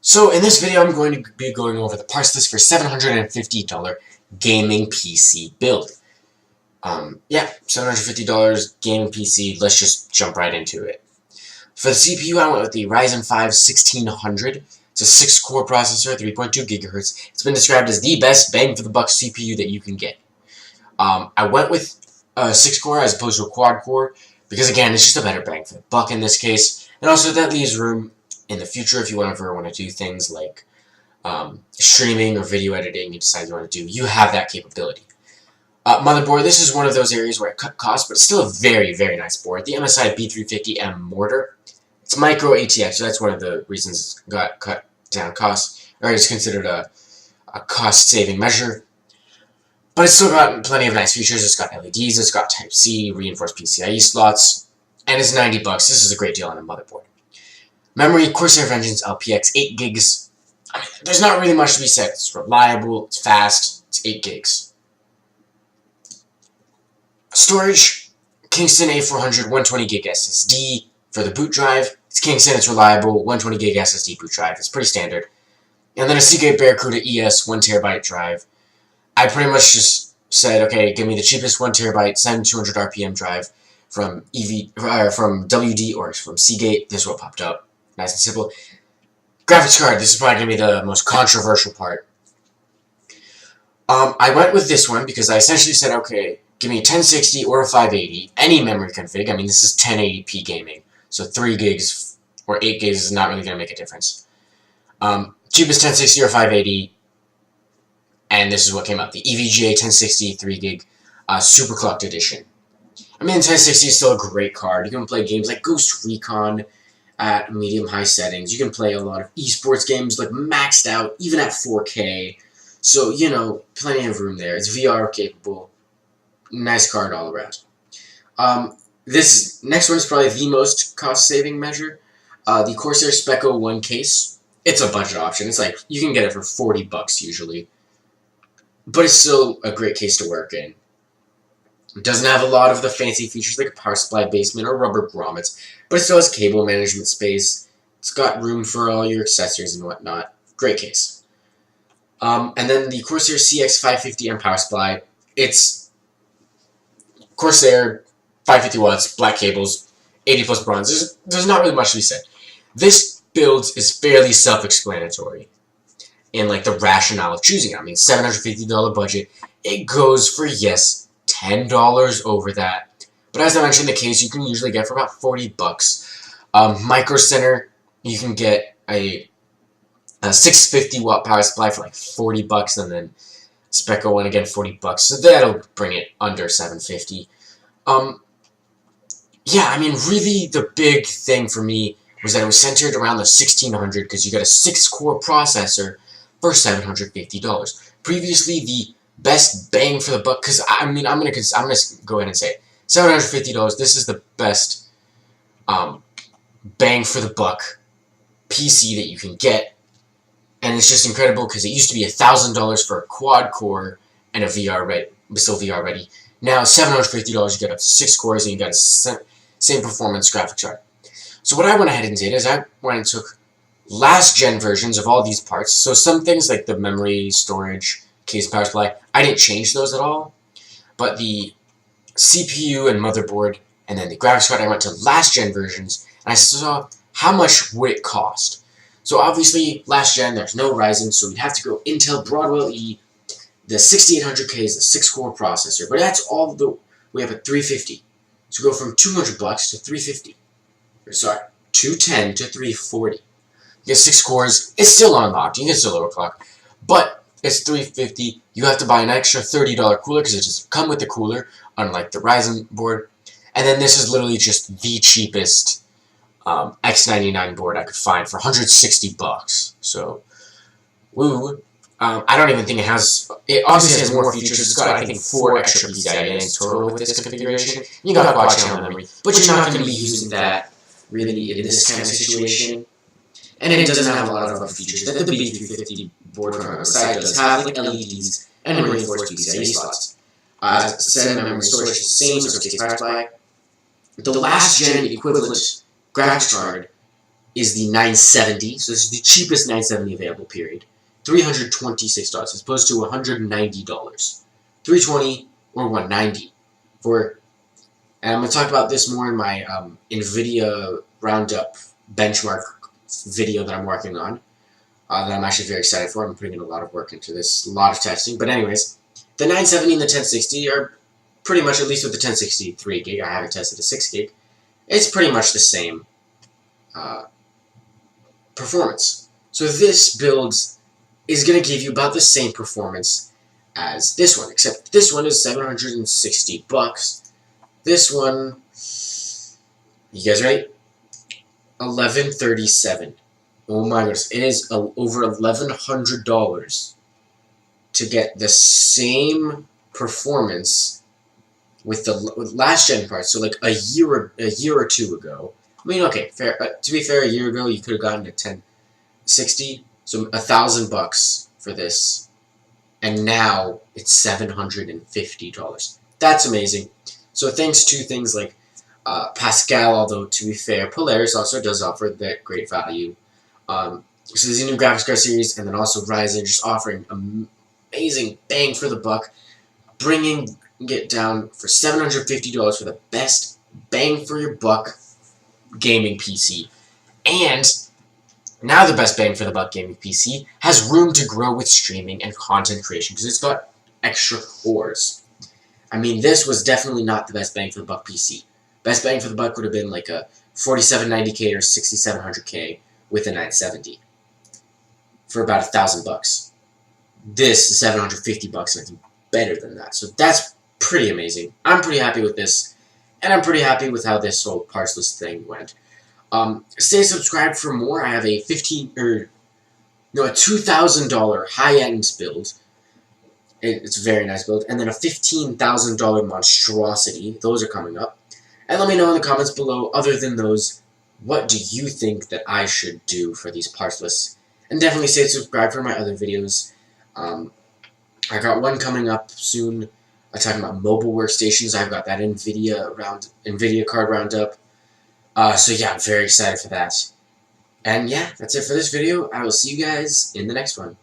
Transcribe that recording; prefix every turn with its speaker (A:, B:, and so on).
A: So in this video, I'm going to be going over the parts list for $750 gaming PC build. Yeah, $750 gaming PC. Let's just jump right into it. For the CPU, I went with the Ryzen 5 1600. It's a 6-core processor, 3.2 GHz. It's been described as the best bang for the buck CPU that you can get. I went with a 6-core as opposed to a quad-core because, again, it's just a better bang for the buck in this case. And also that leaves room in the future if you ever want to do things like streaming or video editing you decide you want to do. You have that capability. Motherboard, this is one of those areas where I cut costs, but it's still a very, very nice board. The MSI B350M Mortar. It's micro ATX, so that's one of the reasons it got cut down costs, or it's considered a cost-saving measure. But it's still got plenty of nice features. It's got LEDs, it's got Type-C, reinforced PCIe slots, and it's $90. This is a great deal on a motherboard. Memory, Corsair Vengeance LPX, 8 gigs. I mean, there's not really much to be said. It's reliable, it's fast, it's 8 gigs. Storage, Kingston A400 120GB SSD for the boot drive. It's Kingston, it's reliable, 120GB SSD boot drive. It's pretty standard. And then a Seagate Barracuda ES 1TB drive. I pretty much just said, okay, give me the cheapest 1TB 7200 RPM drive from from WD or from Seagate. This is what popped up. Nice and simple. Graphics card. This is probably going to be the most controversial part. I went with this one because I essentially said, okay, give me a 1060 or a 580, any memory config. I mean, this is 1080p gaming, so 3 gigs or 8 gigs is not really going to make a difference. Cheapest 1060 or 580, and this is what came up. The EVGA 1060 3 gig Super Clocked Edition. I mean, 1060 is still a great card. You can play games like Ghost Recon at medium-high settings. You can play a lot of esports games, like maxed out, even at 4K. So, you know, plenty of room there. It's VR capable. Nice card all around. This next one is probably the most cost-saving measure. The Corsair Specco 1 case. It's a budget option. It's like, you can get it for $40 usually. But it's still a great case to work in. It doesn't have a lot of the fancy features like a power supply basement or rubber grommets, but it still has cable management space. It's got room for all your accessories and whatnot. Great case. And then the Corsair CX550M power supply. It's Corsair, 550 watts, black cables, 80 plus bronze. There's not really much to be said. This build is fairly self-explanatory in like the rationale of choosing it. I mean, $750 budget. It goes for, yes, $10 over that. But as I mentioned, the case you can usually get for about $40. Micro Center, you can get a 650 watt power supply for like $40, and then Specco one again $40. So that'll bring it under $750. Yeah, I mean, really the big thing for me was that it was centered around the 1600 because you got a 6-core processor for $750. Previously, the best bang for the buck, because I mean, I'm gonna go ahead and say it. $750. This is the best bang for the buck PC that you can get, and it's just incredible because it used to be $1,000 for a quad core and a still VR ready. Now $750 you get up to 6 cores and you got a same performance graphics card. So what I went ahead and did is I went and took last gen versions of all these parts. So some things like the memory, storage, case, power supply, I didn't change those at all. But the CPU and motherboard and then the graphics card, I went to last gen versions and I saw how much would it cost. So obviously last gen there's no Ryzen, so we'd have to go Intel Broadwell E. The 6800K is a 6-core processor, but that's all the way up at $350. So go from $200 to $350. Sorry, $210 to $340. You get 6 cores. It's still unlocked. You can still overclock, but it's $350. You have to buy an extra $30 cooler because it doesn't come with the cooler, unlike the Ryzen board. And then this is literally just the cheapest X99 board I could find for $160. So, woo. I don't even think it has. It obviously has more features. It's got, I think, 4 extra PCIe lanes total with this configuration. You got quad channel memory, but you're not going to be using that really in this kind of situation. And it doesn't have a lot of other features that the B350 board from the side does have, like LEDs and reinforced PCIe slots. Standard memory storage is the same, so it's case power supply. The last gen equivalent graphics card is the 970. So this is the cheapest 970 available, period. $326 as opposed to $190. $320 or $190 for. And I'm going to talk about this more in my NVIDIA Roundup benchmark video that I'm working on. That I'm actually very excited for. I'm putting in a lot of work into this, a lot of testing. But anyways, the 970 and the 1060 are pretty much, at least with the 1060 3 gig, I haven't tested a 6 gig, it's pretty much the same performance. So this build is going to give you about the same performance as this one, except this one is $760. This one, you guys ready? $1,137. Oh my goodness, it is over $1,100 to get the same performance with the last gen parts. So like a year or two ago. I mean, okay, fair. To be fair, a year ago you could have gotten a 1060, so $1,000 for this, and now it's $750. That's amazing. So thanks to things like Pascal, although to be fair, Polaris also does offer that great value. So there's a new graphics card series, and then also Ryzen just offering amazing bang for the buck, bringing it down for $750 for the best bang for your buck gaming PC. And now the best bang for the buck gaming PC has room to grow with streaming and content creation because it's got extra cores. I mean, this was definitely not the best bang for the buck PC. Best bang for the buck would have been like a 4790K or 6700K with a 970 for about $1,000. This is $750 and I think better than that. So that's pretty amazing. I'm pretty happy with this, and I'm pretty happy with how this whole parts list thing went. Stay subscribed for more. I have a $2,000 high-end build. It's a very nice build, and then a $15,000 monstrosity. Those are coming up. And let me know in the comments below, other than those, what do you think that I should do for these parts lists? And definitely stay subscribed for my other videos. I got one coming up soon. I'm talking about mobile workstations. I've got that NVIDIA card roundup. So yeah, I'm very excited for that. And yeah, that's it for this video. I will see you guys in the next one.